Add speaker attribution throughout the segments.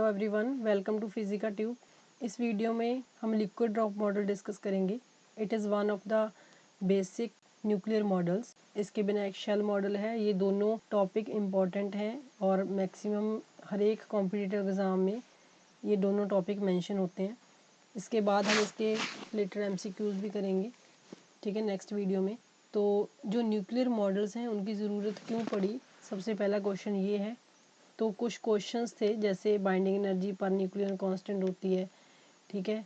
Speaker 1: Hello everyone, welcome to Physica Tube. इस video में हम लिक्विड ड्रॉप मॉडल डिस्कस करेंगे। It is one of the basic nuclear models. इसके बिना एक शेल मॉडल है। ये दोनों टॉपिक इम्पॉर्टेंट हैं और मैक्सिमम हर एक कॉम्पिटिटिव एग्ज़ाम में ये दोनों टॉपिक मेंशन होते हैं। इसके बाद हम इसके रिलेटेड एमसीक्यूज़ भी करेंगे, ठीक है, नेक्स्ट वीडियो में। तो जो न्यूक्लियर मॉडल्स हैं उनकी ज़रूरत क्यों पड़ी, सबसे पहला क्वेश्चन ये है। तो कुछ क्वेश्चंस थे जैसे बाइंडिंग एनर्जी पर न्यूक्लियर कांस्टेंट होती है, ठीक है,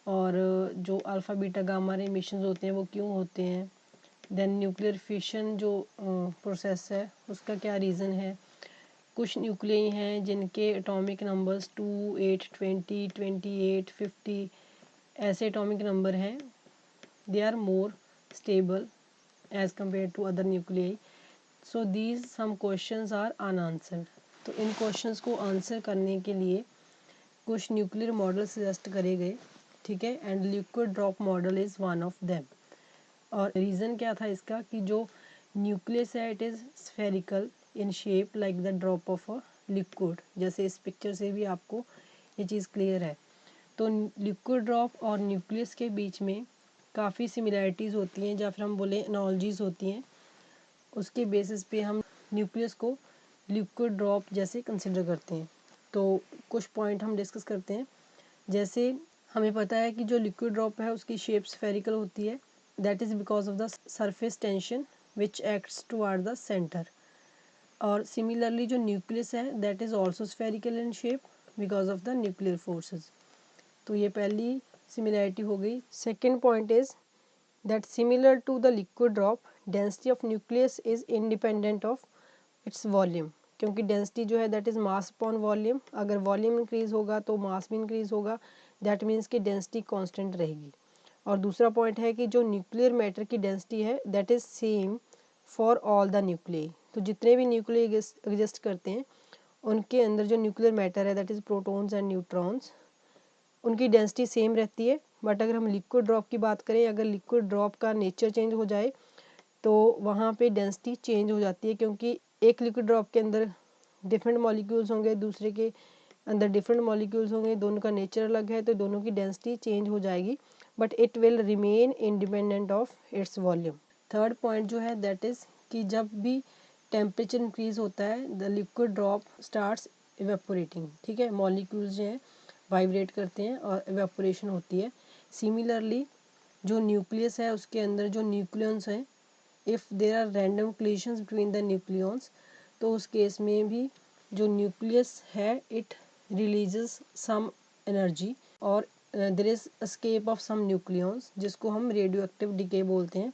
Speaker 1: और जो alpha beta gamma ray emissions होते हैं वो क्यों होते हैं। देन न्यूक्लियर फिशन जो प्रोसेस है उसका क्या रीज़न है। कुछ न्यूक्लियाई हैं जिनके एटॉमिक नंबर्स 2, 8, 20, 28, 50 ऐसे एटॉमिक नंबर हैं। They are more stable as compare to other nuclei. So these some questions are unanswered. तो इन क्वेश्चंस को आंसर करने के लिए कुछ न्यूक्लियर मॉडल सजेस्ट करे गए, ठीक है, and liquid drop model is one of them. और रीज़न क्या था इसका कि जो न्यूक्लियस है it is spherical in shape like the drop of a liquid. जैसे इस पिक्चर से भी आपको ये चीज़ क्लियर है। तो लिक्विड ड्रॉप और न्यूक्लियस के बीच में काफ़ी सिमिलैरिटीज़ होती हैं, या फिर हम बोले एनालॉजीज़ होती हैं। उसके बेसिस पे हम न्यूक्लियस को लिक्विड ड्रॉप जैसे कंसिडर करते हैं। तो कुछ पॉइंट हम डिस्कस करते हैं। जैसे हमें पता है कि जो लिक्विड ड्रॉप है उसकी शेप स्फेरिकल होती है। That is because of the surface tension which acts toward the centre. और सिमिलरली जो न्यूक्लियस है that is also spherical in shape because of the nuclear forces. तो ये पहली सिमिलैरिटी हो गई। Second point is that similar to the liquid drop density of nucleus is independent of its volume। क्योंकि density जो है that is mass upon volume. अगर volume increase होगा तो मास भी इंक्रीज होगा। दैट मीन्स कि डेंसिटी कांस्टेंट रहेगी। और दूसरा पॉइंट है कि जो न्यूक्लियर मैटर की डेंसिटी है that is same for all the nuclei. तो जितने भी न्यूक्लियाई एग्जिस्ट करते हैं उनके अंदर जो न्यूक्लियर मैटर है that is protons and neutrons, उनकी डेंसिटी सेम रहती है। बट अगर हम लिक्विड ड्रॉप की बात करें, अगर लिक्विड ड्रॉप का नेचर चेंज हो जाए तो वहाँ पे डेंसिटी चेंज हो जाती है, क्योंकि एक लिक्विड ड्रॉप के अंदर डिफरेंट मॉलिक्यूल्स होंगे, दूसरे के अंदर डिफरेंट मॉलिक्यूल्स होंगे, दोनों का नेचर अलग है, तो दोनों की डेंसिटी चेंज हो जाएगी, but it will remain independent of its volume. Third point जो है दैट इज़ कि जब भी टेम्परेचर इंक्रीज होता है the liquid drop starts evaporating, ठीक है, मॉलिक्यूल्स जो हैं वाइब्रेट करते हैं और इवेपोरेशन होती है। सिमिलरली जो न्यूक्लियस है उसके अंदर जो न्यूक्लियंस हैं, if there are random collisions between the nucleons, तो उस केस में भी जो न्यूक्लियस है इट रिलीजेस सम एनर्जी और there is escape of some nucleons, जिसको हम रेडियो एक्टिव डिके बोलते हैं।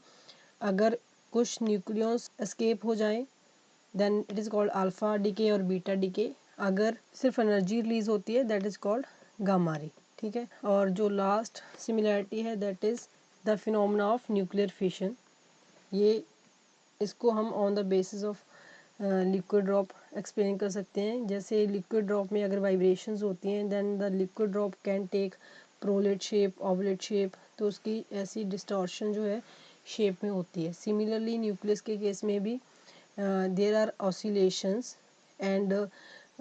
Speaker 1: अगर कुछ न्यूक्लियंस एस्केप हो जाएं then it is called alpha decay और बीटा डिके। अगर सिर्फ एनर्जी रिलीज होती है that is called gamma ray, ठीक है। और जो लास्ट सिमिलैरिटी है that is the phenomena of nuclear fission. ये इसको हम on the basis of liquid drop explain कर सकते हैं। जैसे लिक्विड ड्रॉप में अगर वाइब्रेशंस होती हैं then the liquid drop can take prolate shape, oblate shape, तो उसकी ऐसी डिस्टॉर्शन जो है शेप में होती है। सिमिलरली न्यूक्लियस के केस में भी there are oscillations and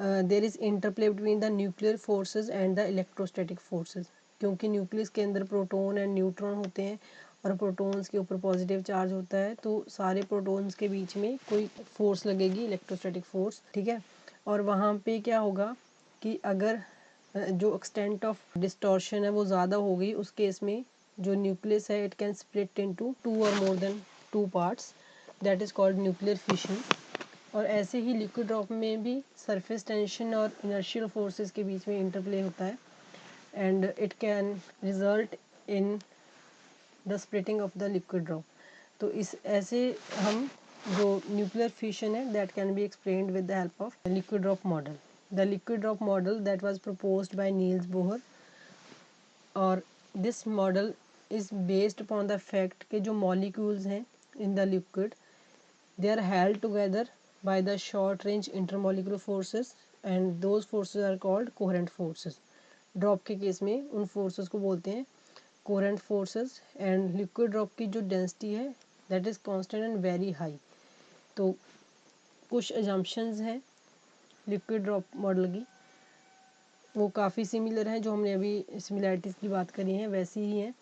Speaker 1: there is interplay between the nuclear forces and the electrostatic forces. क्योंकि न्यूक्लियस के अंदर प्रोटॉन एंड न्यूट्रॉन होते हैं और प्रोटॉन्स के ऊपर पॉजिटिव चार्ज होता है, तो सारे प्रोटॉन्स के बीच में कोई फोर्स लगेगी, इलेक्ट्रोस्टैटिक फोर्स, ठीक है। और वहाँ पे क्या होगा कि अगर जो एक्सटेंट ऑफ डिस्टॉर्शन है वो ज़्यादा हो गई, उस केस में जो न्यूक्लियस है इट कैन स्प्लिट इनटू 2 और more than 2 parts, that is called nuclear fission. और ऐसे ही लिक्विड ड्रॉप में भी सरफेस टेंशन और इनर्शियल फोर्सेस के बीच में इंटरप्ले होता है and it can result in the splitting of the liquid drop. तो इस ऐसे हम जो न्यूक्लियर फिशन है that can be explained with the help of liquid drop model. The liquid drop model that was proposed by Niels Bohr, और this model is based upon the fact कि जो molecules हैं in the liquid they are held together by the short range intermolecular forces and those forces are called coherent forces। Drop के case में उन forces को बोलते हैं coherent forces. And liquid drop की जो डेंसिटी है that is constant and very high. तो कुछ अजम्पशंस हैं लिक्विड ड्रॉप मॉडल की, वो काफ़ी सिमिलर हैं, जो हमने अभी सिमिलैरिटीज़ की बात करी हैं वैसी ही हैं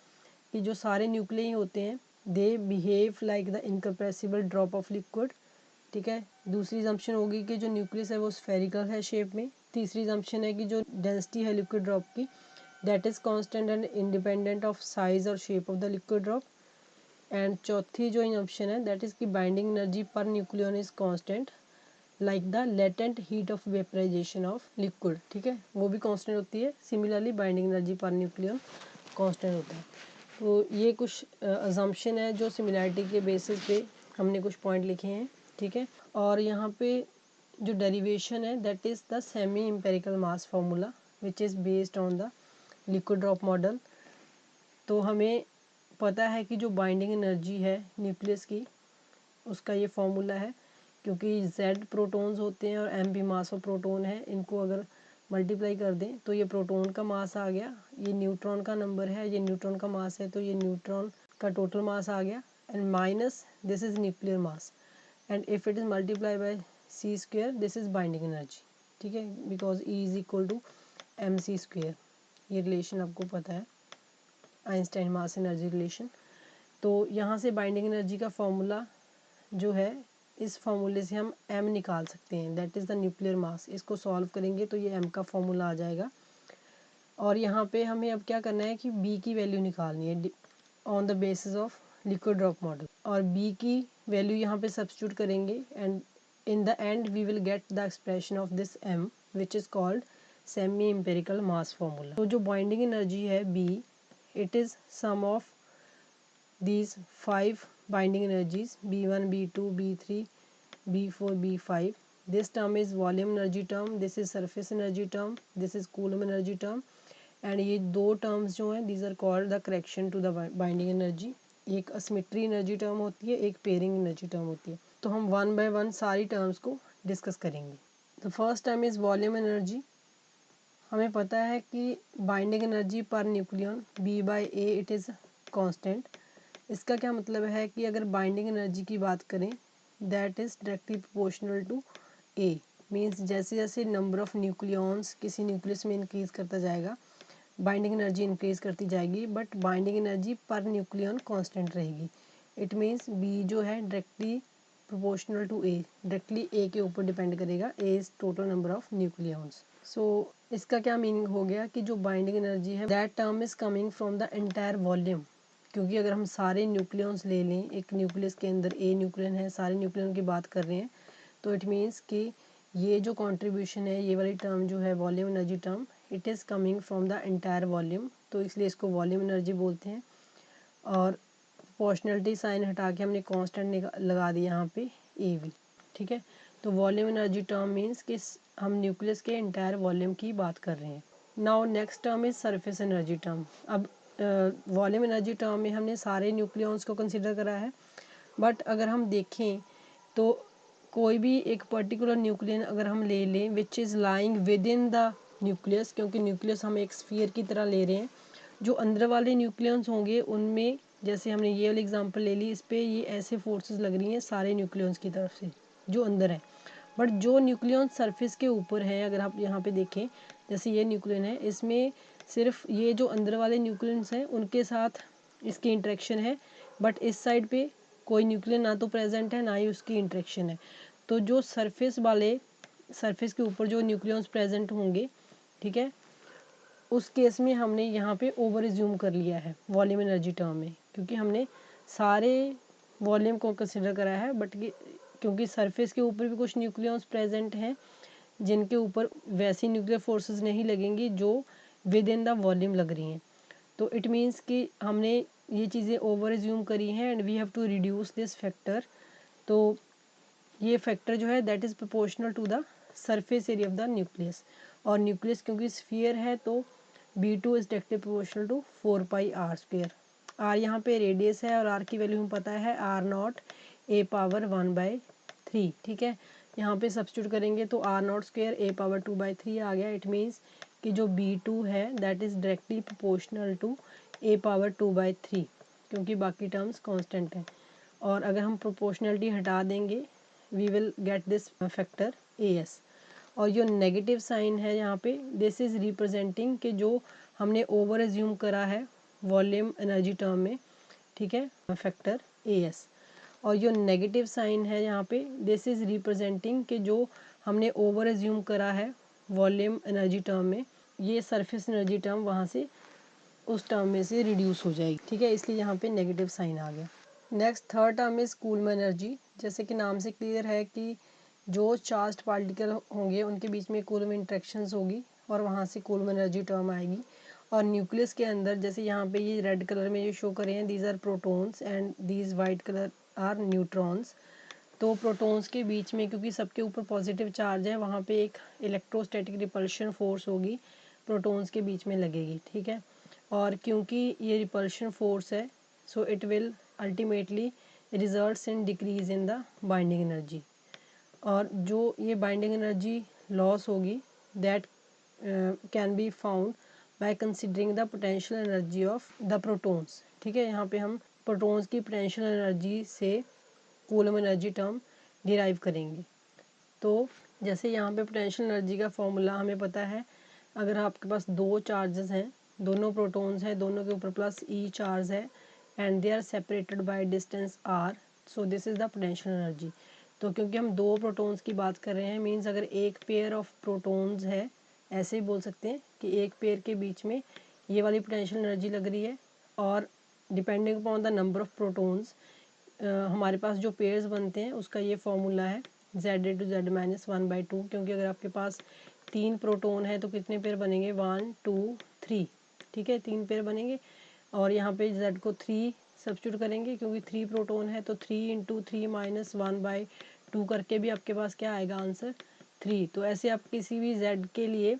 Speaker 1: कि जो सारे न्यूक्लियई होते हैं they behave like the incompressible drop of liquid. ठीक है, दूसरी असम्पशन होगी कि जो न्यूक्लियस है वो स्फेरिकल है शेप में। तीसरी असम्पशन है कि जो डेंसिटी है लिक्विड ड्रॉप की that is constant and independent of size और shape of the liquid drop. And चौथी जो असम्पशन है दैट इज़ की binding energy per nucleon is constant like the latent heat of vaporization of liquid. ठीक है, वो भी कांस्टेंट होती है। Similarly binding energy per nucleon constant होता है। तो ये कुछ असम्पशन है जो सिमिलैरिटी के बेसिस पे हमने कुछ पॉइंट लिखे हैं। ठीक है, और यहाँ पे जो डेरिवेशन है that is the semi empirical mass formula which is based on the liquid drop model. तो हमें पता है कि जो बाइंडिंग एनर्जी है न्यूक्लियस की उसका ये फार्मूला है, क्योंकि Z प्रोटॉन्स होते हैं और M भी मास ऑफ प्रोटॉन है। इनको अगर मल्टीप्लाई कर दें तो ये प्रोटॉन का मास आ गया, ये न्यूट्रॉन का नंबर है, ये न्यूट्रॉन का मास है तो ये न्यूट्रॉन का टोटल मास आ गया, and minus this is nuclear mass, and if it is multiply by C square this is binding energy. ठीक है, because E is equal to MC square. ये रिलेशन आपको पता है, आइंस्टाइन मास एनर्जी रिलेशन। तो यहाँ से बाइंडिंग एनर्जी का फॉर्मूला जो है इस फार्मूले से हम M निकाल सकते हैं, that is the nuclear mass. इसको सॉल्व करेंगे तो ये M का फॉर्मूला आ जाएगा। और यहाँ पे हमें अब क्या करना है कि B की वैल्यू निकालनी है on the basis of liquid drop model, और B की वैल्यू यहाँ पे सब्स्टिट्यूट करेंगे and in the end we will get the expression of this M which is called semi empirical mass formula. तो जो बाइंडिंग एनर्जी है B, it is sum of these 5 binding energies B1, B2, B3, B4, B5. This term is volume energy term, this is surface energy term, this is Coulomb energy term, and ये दो terms जो हैं these are called the correction to the binding energy। एक asymmetry energy term होती है, एक pairing energy term होती है। तो हम one by one सारी terms को discuss करेंगे। The first term is volume energy। हमें पता है कि binding energy per nucleon B/A it is constant। इसका क्या मतलब है कि अगर बाइंडिंग एनर्जी की बात करें that is directly proportional to A, means जैसे जैसे नंबर ऑफ़ न्यूक्लियॉन्स किसी न्यूक्लियस में इंक्रीज़ करता जाएगा बाइंडिंग एनर्जी इंक्रीज़ करती जाएगी, but binding energy per nucleon constant रहेगी। इट मींस B जो है directly proportional to A, directly A के ऊपर डिपेंड करेगा, A is total number of nucleons. So इसका क्या मीनिंग हो गया कि जो बाइंडिंग एनर्जी है that term is coming from the entire volume. क्योंकि अगर हम सारे न्यूक्लियॉन्स ले लें, एक न्यूक्लियस के अंदर A न्यूक्लियन है, सारे न्यूक्लियन की बात कर रहे हैं, तो इट मीन्स कि ये जो कंट्रीब्यूशन है ये वाली टर्म जो है volume energy term it is coming from the entire volume, तो इसलिए इसको वॉल्यूम एनर्जी बोलते हैं। और प्रोपोर्शनलिटी साइन हटा के हमने कांस्टेंट लगा दिया यहाँ पे AV। ठीक है, तो वॉल्यूम एनर्जी टर्म मीन्स कि हम न्यूक्लियस के एंटायर वॉल्यूम की बात कर रहे हैं। Now next term is surface energy term. अब वॉल्यूम एनर्जी टर्म में हमने सारे न्यूक्लियॉन्स को कंसिडर करा है, बट अगर हम देखें तो कोई भी एक पर्टिकुलर न्यूक्लियन अगर हम ले लें which is lying with in the nucleus, क्योंकि न्यूक्लियस हम एक स्फीयर की तरह ले रहे हैं, जो अंदर वाले न्यूक्लियंस होंगे उनमें जैसे हमने ये वाली एग्जांपल ले ली, इस पर ये ऐसे फोर्सेस लग रही हैं सारे न्यूक्लियंस की तरफ से जो अंदर है, बट जो न्यूक्लियन सरफेस के ऊपर है अगर आप यहाँ पे देखें जैसे ये न्यूक्लियन है, इसमें सिर्फ ये जो अंदर वाले न्यूक्लियंस हैं उनके साथ इसकी इंटरेक्शन है, बट इस साइड पे कोई न्यूक्लियन ना तो प्रेजेंट है ना ही उसकी इंटरेक्शन है। तो जो सरफेस के ऊपर जो न्यूक्लियंस प्रेजेंट होंगे, ठीक है, उस केस में हमने यहाँ पे ओवर एज्यूम कर लिया है वॉल्यूम एनर्जी टर्म में, क्योंकि हमने सारे वॉल्यूम को कंसिडर करा है, बट क्योंकि सरफेस के ऊपर भी कुछ न्यूक्लियंस प्रेजेंट हैं जिनके ऊपर वैसी न्यूक्लियर फोर्सेस नहीं लगेंगी जो विद इन द वॉल्यूम लग रही हैं, तो इट मीन्स कि हमने ये चीज़ें ओवर एज्यूम करी हैं and we have to reduce this factor. तो ये फैक्टर जो है that is proportional to the surface area of the nucleus, और न्यूक्लियस क्योंकि स्फीयर है तो B2 is directly proportional to 4πr²। R यहाँ पे रेडियस है और R की वैल्यू हमें पता है R0 A⁻1/3। ठीक है, यहाँ पे सब्स्टिट्यूट करेंगे तो R0² A⁻2/3 आ गया। इट मीन्स कि जो B2 है that is directly proportional to A⁻2/3, क्योंकि बाकी टर्म्स कांस्टेंट हैं, और अगर हम प्रोपोर्शनलिटी हटा देंगे we will get this factor AS। और जो नेगेटिव साइन है यहाँ पे, दिस इज़ रिप्रेजेंटिंग कि जो हमने ओवर एज्यूम करा है वॉल्यूम एनर्जी टर्म में, ठीक है, फैक्टर AS। और जो नेगेटिव साइन है यहाँ पे, दिस इज़ रिप्रेजेंटिंग कि जो हमने ओवर एज्यूम करा है वॉल्यूम एनर्जी टर्म में, ये सरफेस एनर्जी टर्म वहाँ से उस टर्म में से रिड्यूस हो जाएगी, ठीक है, इसलिए यहाँ पे नेगेटिव साइन आ गया। Next third term is coulomb energy. जैसे कि नाम से क्लियर है कि जो चार्ज्ड पार्टिकल होंगे उनके बीच में कूलम इंटरेक्शंस होगी और वहाँ से कूलम एनर्जी टर्म आएगी। और न्यूक्लियस के अंदर जैसे यहाँ पे ये रेड कलर में जो शो कर रहे हैं, these are protons and these white colour are neutrons. तो प्रोटॉन्स के बीच में, क्योंकि सबके ऊपर पॉजिटिव चार्ज है, वहाँ पे एक इलेक्ट्रोस्टैटिक रिपल्शन फोर्स होगी, प्रोटॉन्स के बीच में लगेगी, ठीक है। और क्योंकि ये रिपल्शन फोर्स है, so it will ultimately results in decrease in the binding energy. और जो ये बाइंडिंग एनर्जी लॉस होगी, that can be found by considering the potential energy of the protons, ठीक है। यहाँ पे हम प्रोटॉन्स की पोटेंशियल एनर्जी से कूलम एनर्जी टर्म डिराइव करेंगे। तो जैसे यहाँ पे पोटेंशियल एनर्जी का फॉर्मूला हमें पता है, अगर आपके पास दो चार्जेस हैं, दोनों प्रोटॉन्स हैं, दोनों के ऊपर प्लस E चार्ज है and they are separated by distance R, so this is the potential energy. तो क्योंकि हम दो प्रोटॉन्स की बात कर रहे हैं, मीन्स अगर एक पेयर ऑफ प्रोटॉन्स है, ऐसे ही बोल सकते हैं कि एक पेयर के बीच में ये वाली पोटेंशियल एनर्जी लग रही है, और depending upon the number of protons हमारे पास जो पेयर्स बनते हैं उसका ये फॉर्मूला है Z(-1/2), क्योंकि अगर आपके पास 3 प्रोटॉन है तो कितने पेयर बनेंगे, 1 2 3, ठीक है, 3 पेयर बनेंगे। और यहाँ पे Z को 3 सब्स्टिट्यूट करेंगे, क्योंकि 3 प्रोटॉन है तो 3 × 3 - 1/2 करके भी आपके पास क्या आएगा आंसर, 3। तो ऐसे आप किसी भी Z के लिए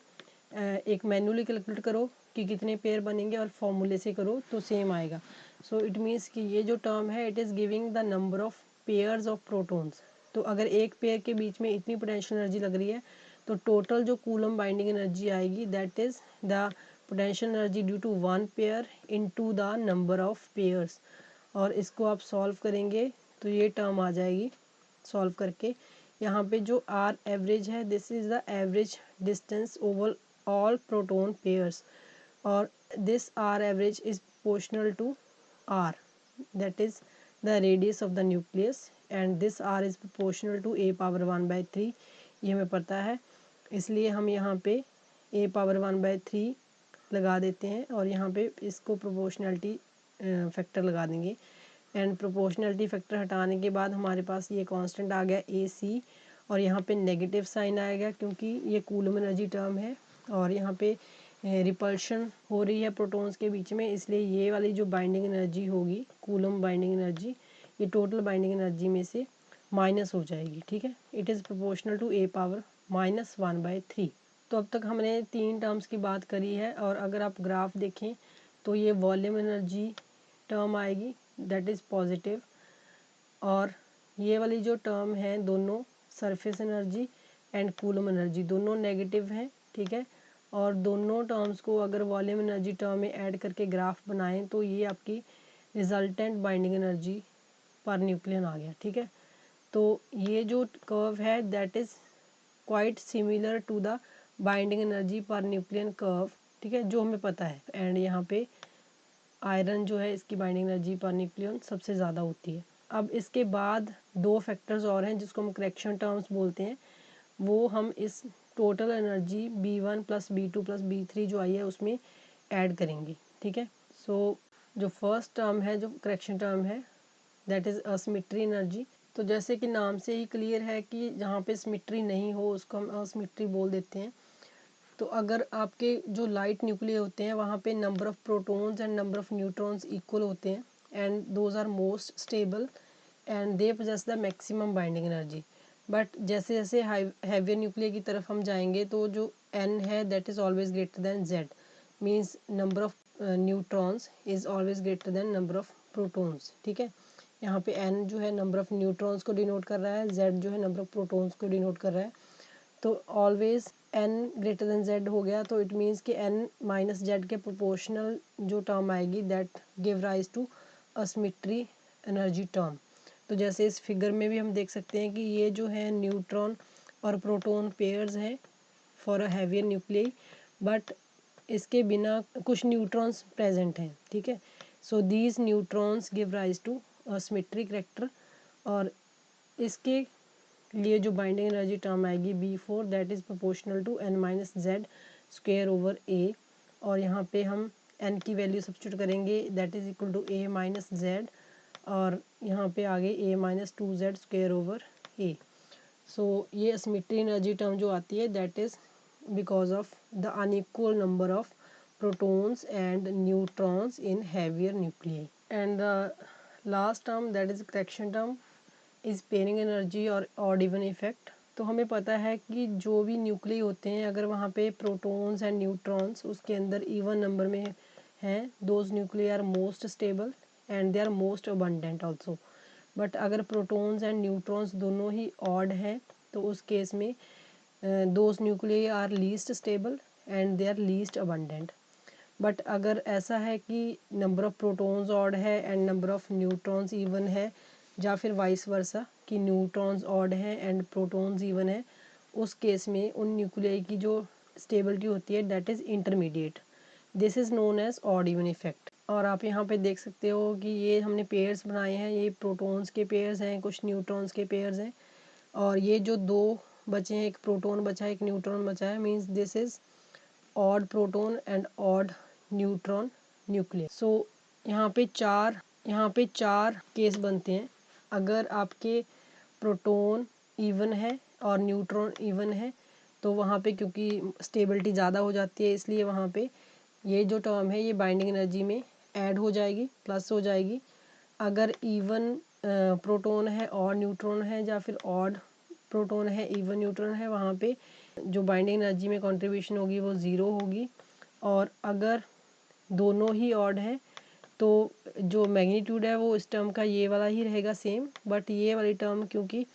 Speaker 1: एक मैन्युअली कैलकुलेट करो कि कितने पेयर बनेंगे और फॉर्मूले से करो तो सेम आएगा। सो इट मीन्स कि ये जो टर्म है, it is giving the number of pairs of protons. तो अगर एक पेयर के बीच में इतनी पोटेंशियल एनर्जी लग रही है, तो टोटल जो कूलम बाइंडिंग एनर्जी आएगी, that is the potential energy due to one pair into the number of pairs. और इसको आप सॉल्व करेंगे तो ये टर्म आ जाएगी सॉल्व करके। यहाँ पे जो R एवरेज है, this is the average distance over all proton pairs, और this R average is proportional to R, that is the radius of the nucleus, and this R is proportional to A⁻1/3। ये हमें पता है, इसलिए हम यहाँ पे A⁻1/3 लगा देते हैं और यहाँ पे इसको प्रोपोर्शनलिटी फैक्टर लगा देंगे। एंड प्रोपोर्शनलिटी फैक्टर हटाने के बाद हमारे पास ये कांस्टेंट आ गया AC, और यहाँ पे नेगेटिव साइन आएगा क्योंकि ये कूलम एनर्जी टर्म है और यहाँ पे रिपल्शन हो रही है प्रोटॉन्स के बीच में, इसलिए ये वाली जो बाइंडिंग एनर्जी होगी, कूलम बाइंडिंग एनर्जी, ये टोटल बाइंडिंग एनर्जी में से माइनस हो जाएगी, ठीक है। It is proportional to A⁻−1/3। तो अब तक हमने 3 टर्म्स की बात करी है, और अगर आप ग्राफ देखें तो ये वॉल्यूम एनर्जी टर्म आएगी, दैट इज़ पॉजिटिव, और ये वाली जो टर्म है दोनों, surface energy and coulomb energy, दोनों नेगेटिव हैं, ठीक है। और दोनों टर्म्स को अगर वॉल्यूम एनर्जी टर्म में ऐड करके ग्राफ बनाएं तो ये आपकी resultant binding energy per nucleon आ गया, ठीक है। तो ये जो कर्व है, that is quite similar to the binding energy per nucleon curve, ठीक है, जो हमें पता है। एंड यहाँ पे आयरन जो है, इसकी बाइंडिंग एनर्जी पर न्यूक्लियन सबसे ज़्यादा होती है। अब इसके बाद 2 फैक्टर्स और हैं जिसको हम करेक्शन टर्म्स बोलते हैं, वो हम इस total energy B1 + B2 + B3 जो आई है उसमें ऐड करेंगे, ठीक है। सो जो फर्स्ट टर्म है, जो करेक्शन टर्म है, दैट इज़ असिमेट्री एनर्जी। तो जैसे कि नाम से ही क्लियर है कि जहाँ पे सिमेट्री नहीं हो उसको हम असिमेट्री बोल देते हैं। तो अगर आपके जो लाइट न्यूक्लियर होते हैं वहाँ पे number of protons and number of neutrons equal होते हैं, and those are most stable and they possess the maximum binding energy. But जैसे जैसे हैवियर न्यूक्लियर की तरफ हम जाएंगे तो जो N है, that is always greater than Z, means number of neutrons is always greater than number of protons, ठीक है। यहाँ पे N जो है नंबर ऑफ न्यूट्रॉन्स को डिनोट कर रहा है, Z जो है नंबर ऑफ प्रोटॉन्स को डिनोट कर रहा है। तो always N greater than Z हो गया, तो इट मीन्स कि N - Z के प्रोपोर्शनल जो टर्म आएगी, that give rise to asymmetry energy term. तो जैसे इस फिगर में भी हम देख सकते हैं कि ये जो है न्यूट्रॉन और प्रोटॉन पेयर्स हैं for a heavier nuclei, but इसके बिना कुछ न्यूट्रॉन्स प्रेजेंट हैं, ठीक है। So these neutrons give rise to symmetry character, और इसके लिए जो बाइंडिंग एनर्जी टर्म आएगी B4 that is proportional to n-z square over a, और यहाँ पे हम n की वैल्यू सब्स्टिट्यूट करेंगे that is equal to a-z, और यहाँ पे आगे a-2z स्क्वेयर ओवर a। सो ये असिमेट्री एनर्जी टर्म जो आती है that is because of the unequal number of protons and neutrons in heavier nuclei. And the last term that is correction term is pairing energy और odd even effect। तो हमें पता है कि जो भी न्यूक्लियाई होते हैं अगर वहाँ पे प्रोटॉन्स एंड न्यूट्रॉन्स उसके अंदर इवन नंबर में हैं, those nuclei are most stable and they are most abundant also. But अगर प्रोटॉन्स एंड न्यूट्रॉन्स दोनों ही ऑड हैं तो उस केस में those nuclei are least stable and they are least abundant. But अगर ऐसा है कि नंबर ऑफ़ प्रोटॉन्स ऑड है and number of neutrons even है, या फिर वाइस वर्सा कि न्यूट्रॉन्स ऑड हैं एंड प्रोटॉन्स इवन है, उस केस में उन न्यूक्लियाई की जो स्टेबिलिटी होती है that is intermediate. This is known as odd even effect. और आप यहाँ पे देख सकते हो कि ये हमने पेयर्स बनाए हैं, ये प्रोटॉन्स के पेयर्स हैं, कुछ न्यूट्रॉन्स के पेयर्स हैं, और ये जो दो बचे हैं, एक प्रोटॉन बचा है एक न्यूट्रॉन बचा है, means this is odd proton and odd neutron nucleus. So यहाँ पे चार केस बनते हैं। अगर आपके प्रोटॉन इवन है और न्यूट्रॉन इवन है तो वहाँ पे क्योंकि स्टेबिलिटी ज़्यादा हो जाती है, इसलिए वहाँ पे ये जो टर्म है ये बाइंडिंग एनर्जी में ऐड हो जाएगी, प्लस हो जाएगी। अगर इवन प्रोटॉन है और न्यूट्रॉन है, या फिर ऑड प्रोटॉन है इवन न्यूट्रॉन है, वहाँ पे जो बाइंडिंग एनर्जी में कंट्रीब्यूशन होगी वो ज़ीरो होगी। और अगर दोनों ही ऑड हैं तो जो मैग्नीट्यूड है वो इस टर्म का ये वाला ही रहेगा सेम, बट ये वाली टर्म क्योंकि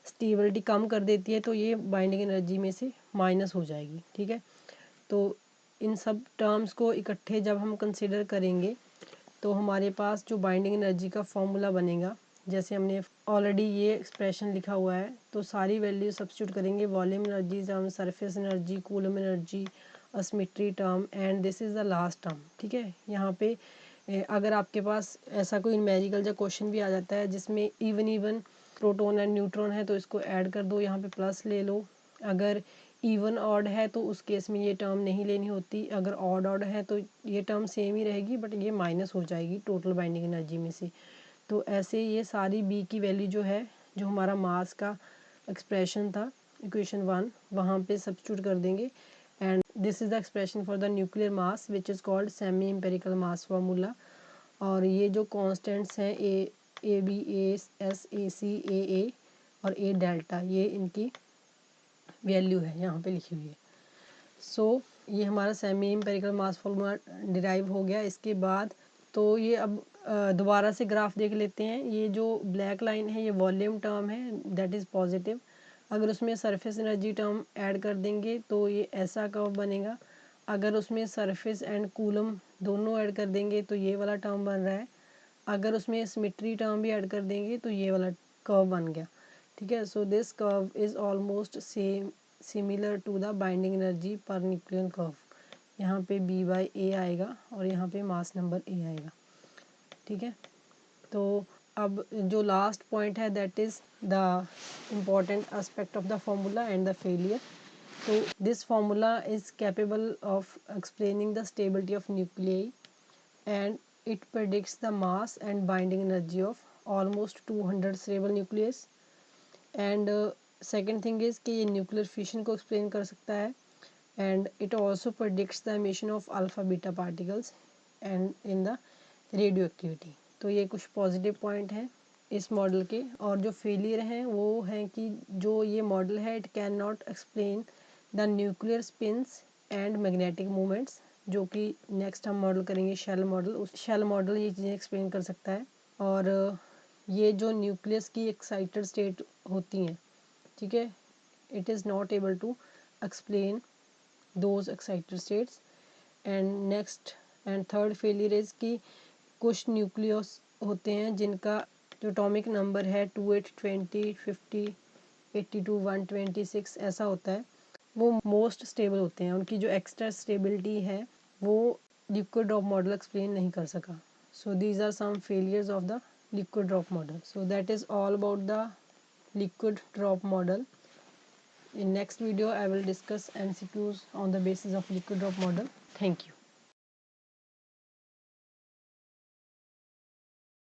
Speaker 1: स्टेबिलिटी कम कर देती है तो ये बाइंडिंग एनर्जी में से माइनस हो जाएगी, ठीक है। तो इन सब टर्म्स को इकट्ठे जब हम कंसिडर करेंगे तो हमारे पास जो बाइंडिंग एनर्जी का फॉर्मूला बनेगा, जैसे हमने ऑलरेडी ये एक्सप्रेशन लिखा हुआ है, तो सारी वैल्यू सब्स्टिट्यूट करेंगे, volume energy term, surface energy, coulomb energy, asymmetry term, and this is the last term, ठीक है। यहाँ पे अगर आपके पास ऐसा कोई मैजिकल जो क्वेश्चन भी आ जाता है जिसमें इवन प्रोटॉन एंड न्यूट्रॉन है तो इसको ऐड कर दो, यहाँ पे प्लस ले लो। अगर इवन ऑड है तो उस केस में ये टर्म नहीं लेनी होती, अगर ऑड है तो ये टर्म सेम ही रहेगी बट ये माइनस हो जाएगी टोटल बाइंडिंग एनर्जी में से। तो ऐसे ये सारी बी की वैल्यू जो है, जो हमारा मास का एक्सप्रेशन था इक्वेशन 1, वहाँ पे सब्स्टिट्यूट कर देंगे, and this is the expression for the nuclear mass which is called semi empirical mass formula. और ये जो कॉन्स्टेंट्स हैं ए बी एस ए सी ए और ए डेल्टा, ये इनकी वैल्यू है यहाँ पे लिखी हुई है। सो ये हमारा semi empirical mass formula derive हो गया। इसके बाद तो ये अब दोबारा से ग्राफ देख लेते हैं। ये जो ब्लैक लाइन है ये वॉल्यूम टर्म है दैट इज़ पॉजिटिव। अगर उसमें सरफेस एनर्जी टर्म ऐड कर देंगे तो ये ऐसा कर्व बनेगा। अगर उसमें सरफेस एंड कूलम दोनों ऐड कर देंगे तो ये वाला टर्म बन रहा है। अगर उसमें सिमेट्री टर्म भी ऐड कर देंगे तो ये वाला कर्व बन गया, ठीक है। So this curve is almost same similar to the binding energy per nucleon curve. यहाँ पे B/A आएगा और यहाँ पे मास नंबर A आएगा, ठीक है। तो अब जो लास्ट पॉइंट है that is the important aspect of the formula and the failure. तो this formula is capable of explaining the stability of nuclei and it predicts the mass and binding energy of almost 200 stable nucleus। and second thing is कि ये nuclear fission को explain कर सकता है, and it also predicts the emission of alpha beta particles and in the radioactivity। तो ये कुछ positive point हैं इस मॉडल के। और जो फेलियर हैं वो हैं कि जो ये मॉडल है it can not explain the nuclear spins and magnetic movements, जो कि नेक्स्ट हम मॉडल करेंगे शेल मॉडल। उस शेल मॉडल ये चीज़ें एक्सप्लेन कर सकता है। और ये जो न्यूक्लियस की एक्साइटेड स्टेट होती हैं, ठीक है, it is not able to explain those excited states. And next and third failure is कि कुछ न्यूक्लियस होते हैं जिनका जो एटॉमिक नंबर है 28, 20, 50 80 to 126 ऐसा होता है, वो मोस्ट स्टेबल होते हैं। उनकी जो एक्स्ट्रा स्टेबिलिटी है वो लिक्विड ड्रॉप मॉडल एक्सप्लेन नहीं कर सका। So these are some failures of the liquid drop model. So that is all about the liquid drop model. In next video I will discuss MCQs on the basis of liquid drop model. Thank you.